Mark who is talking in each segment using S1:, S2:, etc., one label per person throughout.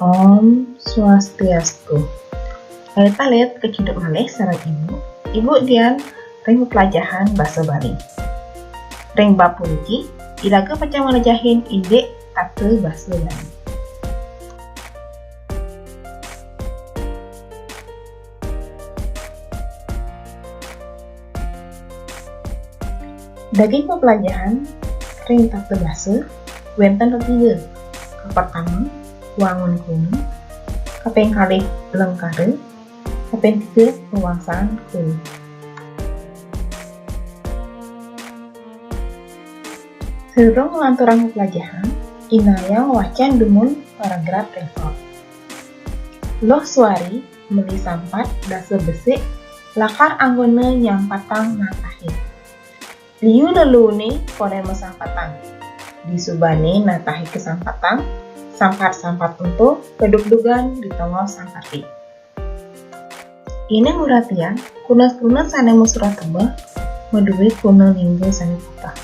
S1: Om Swastiastu. Alit-alit keciduk malih sareng ibu. Ibu Dian ring pelajaran basa Bali. Ring bab puniki iraga pacang ngalajahin indek tata basa Bali. Daging pelajaran ring tata basa wenten ketiga. Pertama, wangun kuno. Kaping kalih lengkare. Kaping tiga, pewangsaan kuno. Serong nganturang pelajaran, inayang wacan dumun paragraf rekod. Loh suari meli sampat dasa besik lakar anggone nyampatang natahit. Liu lelune kore mesampatang. Disubani natahi kesampatang, sampat-sampat untuk keduk-dugan di tengah sampati. Ini muratian, kuna-kuna sane musurat tebah, meduwi kuna lingga sane putah.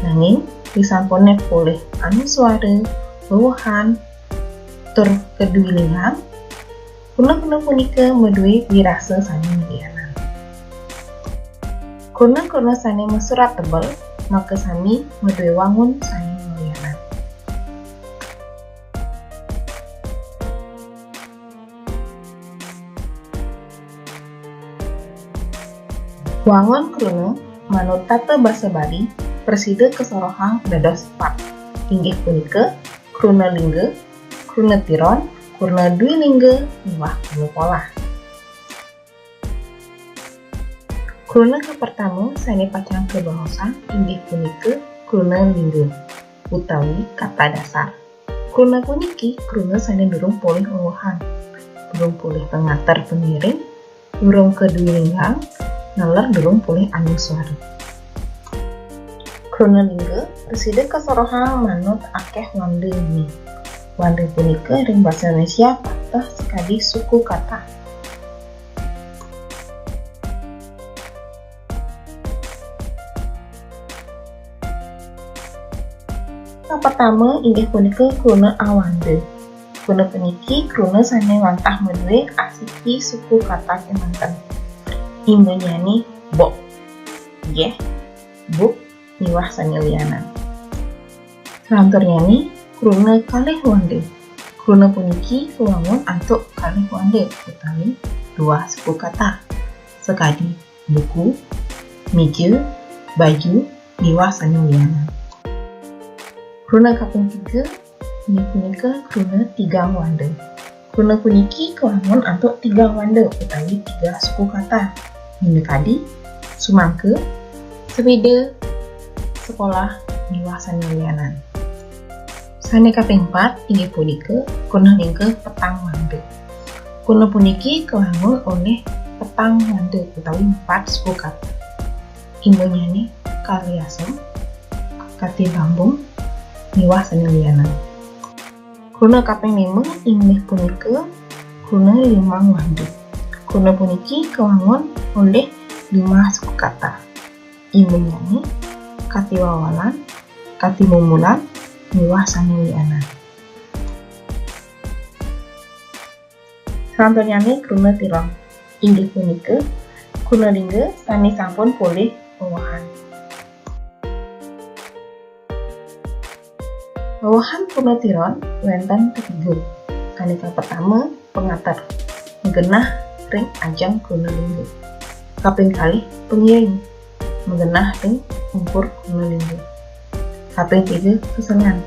S1: Nanging, disampone pulih anu suara, bawahan, tur kedui linghang, kuna-kuna punika meduwi wirasa sane medianan. Kuna-kuna sane musurat tebal, maka sami meduwi wangun sane mulianan. Wangun kruna manut tata basa Bali persida kesorohang dados 4. Inggih punika kruna lingga, kruna tiron, kruna dwi lingga, miwah kruna polah. Kruna pertama sane pacang kebahosan inggih punika kruna lingga utawi kata dasar. Kruna puniki kruna sane durung pulih wewahan, durung pulih pengantar pengiring, durung kedui linggang, nalar durung pulih anu suara. Kruna lingga persida kesorohang manut akeh wande ini. Wande punika ring basa Indonesia patah sekali suku kata. Pertama inggih punika kruna awande. Kruna puniki kruna sane wantah meduwe asiki suku kata kemanten. Imbanyani bok, yeh, buk, miwah sane lianan. Salanturnyani kruna kalih wande. Kruna puniki kewangun antuk kalih wande utawi dua suku kata. Sekadi buku, meja, baju, miwah sane lianan. Kruna kaping 3 ini punika kruna 3 wande. Kruna puniki kewangun antuk 3 wande utawi 3 suku kata. Minekadi, sumangke, sepide, sekolah, miwah sane lianan. Sane kaping 4 inggih punika kruna lingga petang wande. Kruna puniki kewangun oleh petang wande utawi 4 suku kata. Imbanyane kaliasem, kati bambung, miwah sane lianan. Kruna kaping 5 inggih punika kruna 5 wande. Kruna puniki kewangun oleh 5 suku kata. Imbanyane kati wawalan, kati mumulan, miwah sane lianan. Salanturnyane kruna tiron. Inggih punika kruna lingga sane sampun pulih wewahan. Wewahan kruna tiron wenten ketiga. Kaneka pertama pengantar menggenah ring ajang kruna lingga. Kaping kalih pengiring menggenah ring umpur kruna lingga. Kaping 3 sesengan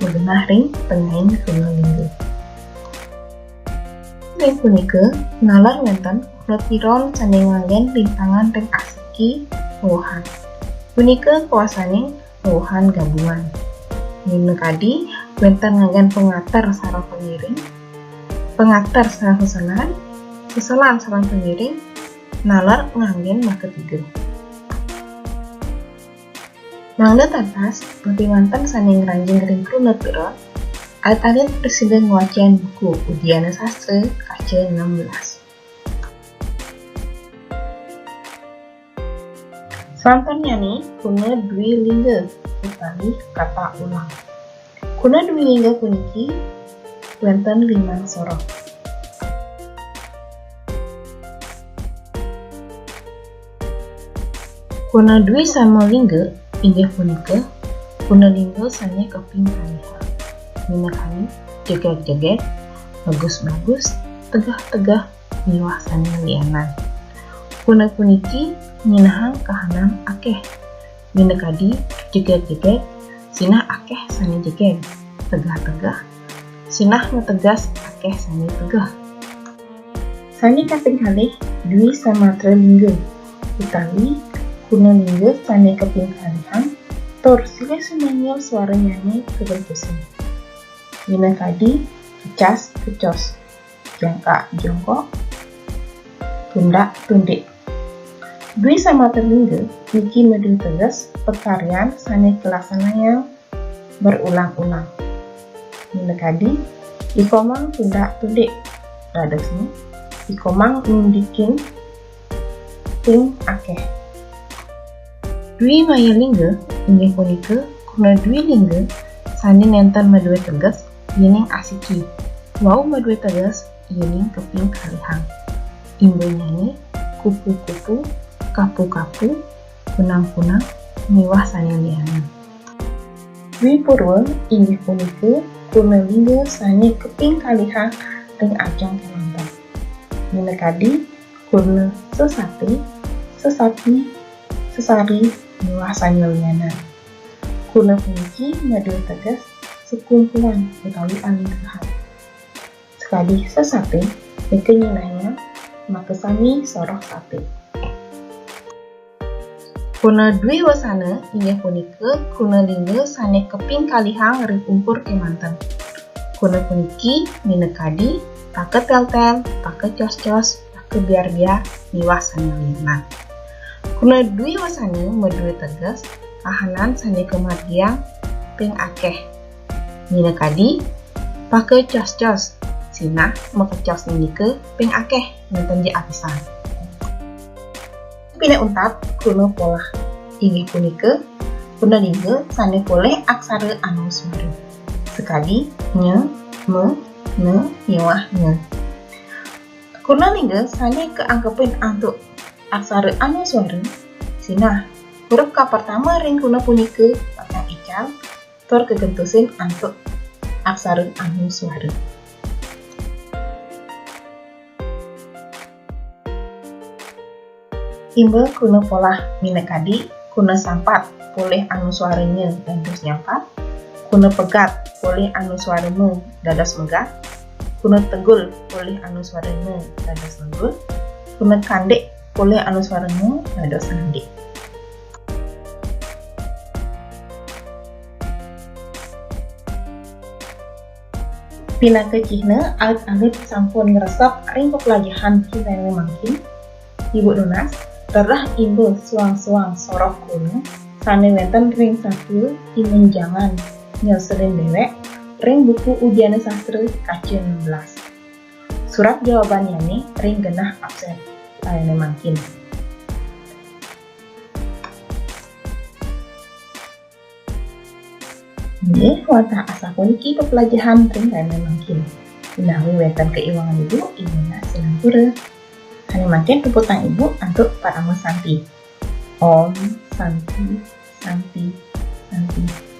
S1: menggenah ring pengain kruna lingga. Ring punika nalar wenten kruna tiron sane nganggen rintangan ring asiki wewahan. Punika kuasane wewahan gabungan. Minekadi wenten nganggen pengantar sareng pengiring, pengantar sareng seselan, seselan sareng pengiring, nalar nganggen maka 3. Mangda tantas, lebih mantan sane ngranjing ring kruna tiron, alit-alit presiden wacian buku Udiana Sastra kaca 16. Salanturnyane kruna dwi lingga utawi kata ulang. Kuna dwi lingga puniki wenten limang soroh. Kuna dwi sama lingga inggih punika kuna lingga sanya keping kaliha. Minakani jeget-jeget, bagus-bagus, tegah-tegah, miwah sanya lianan. Kuna puniki nyinahang kahanam akeh. Minakadi jeget-jeget, sinah akeh sanya jeget, tegah-tegah, sinah tegas akeh sanya tegah. Sanya kaping kalih dwi sama lingga utawi kuna lingga sanya keping kalihan tor sile senyanyel suara nyanyi keberkusin. Minakadi kecas kecos, jangka jongkok, tundak tundik. Dwi sama terlingga niki medul tegas pekaryan sane kelaksananya berulang-ulang. Minakadi ikomang tundak tundik dadasnya ikomang nundikin ting akeh. Dwi maya lingga inggih punika kuna dwi lingga sane nenten medue tegas yening asiki. Wau medue tegas yening keping kalihang. Imbe nyanyi kupu-kupu, kapu-kapu, punang-punang, miwah sanya lianan. Dwi purwa inggih punika kuna lingga sane keping kalihang ring ajang kemanten. Minakadi kuna sesate, sesapi, sesari, miwah sanya lianan. Kuna puniki medue tegas sekumpulan utawi alingkahan. Sekadi sesate kenyinahnya maka sami soroh sate. Kuna dwi wasana inggih punika kuna lingga sane keping kalihang ring umpur kemanten. Kuna puniki minakadi pake tel-tel, pake cos-cos, pake biar-biar, miwah sanya lianan. Kuna dwi wasana medue tegas kahanan sane kemargiang ping akeh. Minakadi pake cos-cos, sinah mekecos nike ping akeh nenten je apisan. Pine untap kuna pola inggih punika kuna lingga sane poleh aksara anu suara. Sekadi nye, me, ne, miwah nye. Kuna lingga sane keangkepin antuk aksara anu suara. Sinah huruf ka pertama ring kuna punika patang ical tor kegentusin antuk aksara anu suara. Imbe kuna pola minakadi kuna sampat poleh anu suaranya dados nyampat, kuna pegat poleh anu suaranya dados megat, kuna tegul poleh anu suaranya dados tegul, kuna kandek poleh anu suaranya dados kandek. Pina kecihna alit-alit sampun ngeresep ring pepelajaran kita mangkin. Ibu Donas terah imbe suang-suang soroh kuna sane wenten ring satu imen jangan nyelselin dewek ring buku ujian sastra kaca 16. Surat jawabannya nih ring genah absen lainnya mangkin. Ini wata asa puniki pepelajaran ring lainnya mangkin. Inawi wenten keiwangan ibu imena sinangkura. Hanya makin peputang ibu untuk para Santi. Om Santi Santi Santi.